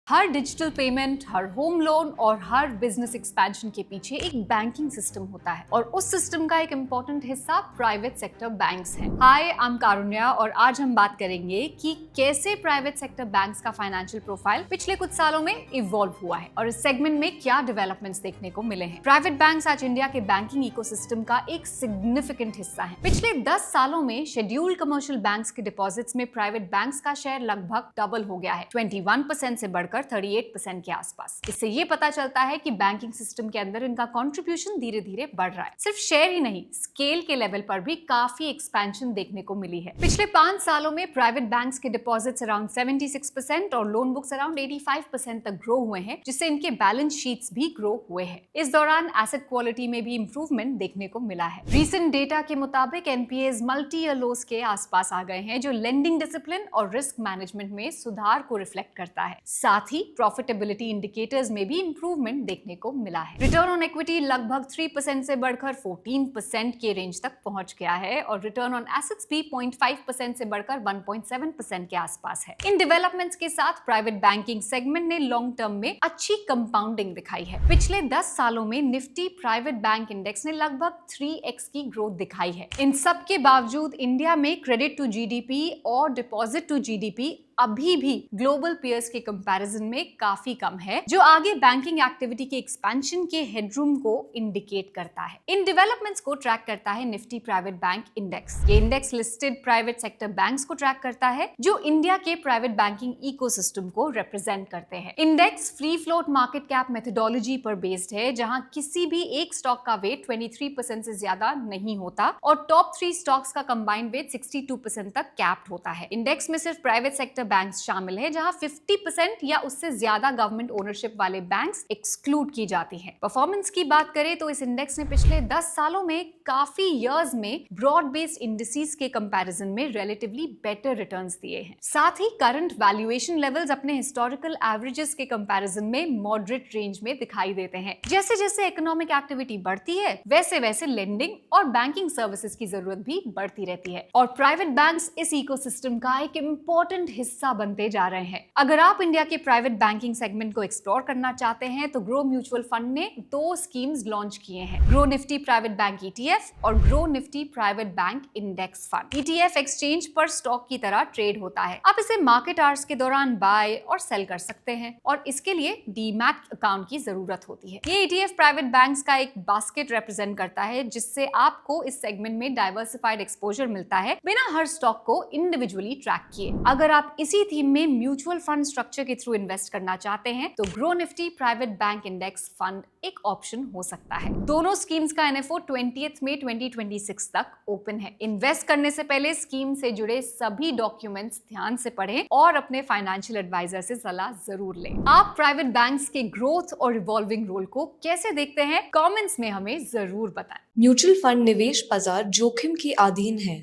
हर digital payment, हर home loan और हर business expansion के पीछे एक बैंकिंग सिस्टम होता है और उस सिस्टम का एक इम्पोर्टेंट हिस्सा प्राइवेट सेक्टर बैंक्स हैं। हाय, आई एम कारुण्या और आज हम बात करेंगे कि कैसे प्राइवेट सेक्टर बैंक्स का फाइनेंशियल प्रोफाइल पिछले कुछ सालों में इवॉल्व हुआ है और इस सेगमेंट में क्या डेवलपमेंट्स देखने को मिले हैं। प्राइवेट बैंक्स आज इंडिया के बैंकिंग इकोसिस्टम का एक सिग्निफिकेंट हिस्सा है। पिछले 10 सालों में शेड्यूल्ड कमर्शियल बैंक्स के डिपॉजिट्स में प्राइवेट बैंक्स का शेयर लगभग डबल हो गया है, 21% से बढ़कर 38% के आसपास। इससे ये पता चलता है कि बैंकिंग सिस्टम के अंदर इनका कंट्रीब्यूशन धीरे धीरे बढ़ रहा है। सिर्फ शेयर ही नहीं, स्केल के लेवल पर भी काफी एक्सपेंशन देखने को मिली है। पिछले 5 सालों में प्राइवेट बैंक्स के डिपॉजिट्स अराउंड 76% और लोन बुक्स अराउंड 85% तक ग्रो हुए हैं, जिससे इनके बैलेंस शीट्स भी ग्रो हुए हैं। इस दौरान एसेट क्वालिटी में भी इंप्रूवमेंट देखने को मिला है। रीसेंट डेटा के मुताबिक एनपीएस मल्टी ईयर लोस के आसपास आ गए हैं, जो लेंडिंग डिसिप्लिन और रिस्क मैनेजमेंट में सुधार को रिफ्लेक्ट करता है। साथ ही प्रॉफिटेबिलिटी इंडिकेटर्स में भी इंप्रूवमेंट देखने को मिला है। रिटर्न ऑन इक्विटी लगभग 3% से बढ़कर 14% के रेंज तक पहुंच गया है और रिटर्न ऑन एसेट्स भी 0.5% से बढ़कर 1.7% के आसपास है। इन डेवलपमेंट्स के साथ प्राइवेट बैंकिंग सेगमेंट ने लॉन्ग टर्म में अच्छी कंपाउंडिंग दिखाई है। पिछले 10 सालों में निफ्टी प्राइवेट बैंक इंडेक्स ने लगभग 3x की ग्रोथ दिखाई है। इन सब के बावजूद इंडिया में क्रेडिट टू जीडीपी और डिपॉजिट टू जीडीपी अभी भी ग्लोबल पीयर्स के कंपैरिजन में काफी कम है, जो आगे बैंकिंग एक्टिविटी के एक्सपेंशन के हेडरूम को इंडिकेट करता है। इन डेवलपमेंट्स को ट्रैक करता है निफ्टी प्राइवेट बैंक इंडेक्स। ये index listed private sector banks को ट्रैक करता है, जो इंडिया के प्राइवेट बैंकिंग इकोसिस्टम को रिप्रेजेंट करते हैं। Index free float market cap methodology पर बेस्ड है, जहां किसी भी एक स्टॉक का वेट 23% से ज्यादा नहीं होता और टॉप 3 स्टॉक्स का कंबाइंड वेट 62% तक कैप्ड होता है। इंडेक्स में सिर्फ प्राइवेट सेक्टर बैंक्स शामिल है, जहां 50% या उससे ज्यादा गवर्नमेंट ओनरशिप वाले बैंक्स एक्सक्लूड की जाती हैं। परफॉर्मेंस की बात करें तो इस इंडेक्स ने पिछले 10 सालों में काफी इयर्स में ब्रॉड बेस्ड इंडिसेस के कंपैरिजन में रिलेटिवली बेटर रिटर्न्स दिए हैं। साथ ही करंट वैल्यूएशन लेवल्स अपने हिस्टोरिकल एवरेजेस के कंपैरिजन में मॉडरेट रेंज में दिखाई देते हैं। जैसे जैसे इकोनॉमिक एक्टिविटी बढ़ती है, वैसे वैसे लेंडिंग और बैंकिंग सर्विसेज की जरूरत भी बढ़ती रहती है और प्राइवेट बैंक्स इस इकोसिस्टम का एक इंपॉर्टेंट हिस्सा बनते जा रहे हैं। अगर आप इंडिया के प्राइवेट बैंकिंग सेगमेंट को एक्सप्लोर करना चाहते हैं तो ग्रो म्यूचुअल फंड ने 2 स्कीम्स लॉन्च किए हैं, Groww Nifty private bank ETF और Groww Nifty private bank index fund. ETF exchange पर स्टॉक की तरह ट्रेड होता है। आप इसे मार्केट आवर्स के दौरान बाय और सेल कर सकते हैं और इसके लिए डीमैट अकाउंट की जरूरत होती है। ये ईटीएफ प्राइवेट बैंक्स का एक बास्केट रिप्रेजेंट करता है, जिससे आपको इस सेगमेंट में डाइवर्सिफाइड एक्सपोजर मिलता है बिना हर स्टॉक को इंडिविजुअली ट्रैक किए। अगर आप इसी थीम में म्यूचुअल फंड स्ट्रक्चर के थ्रू इन्वेस्ट करना चाहते हैं तो grow Nifty private bank index fund एक ऑप्शन हो सकता है। दोनों स्कीम्स का एनएफओ 20 मई 2026 तक ओपन है। इन्वेस्ट करने से पहले स्कीम से जुड़े सभी डॉक्यूमेंट्स ध्यान से पढ़ें और अपने फाइनेंशियल एडवाइजर से सलाह जरूर लें। आप प्राइवेट बैंक्स के ग्रोथ और इवॉल्विंग रोल को कैसे देखते हैं, कमेंट्स में हमें जरूर बताएं। म्यूचुअल फंड निवेश बाजार जोखिम के अधीन है।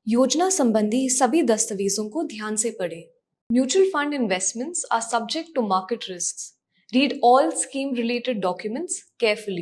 योजना संबंधी सभी दस्तावेजों को ध्यान से पढ़ें। Mutual fund investments are subject to market risks. Read all scheme related documents carefully.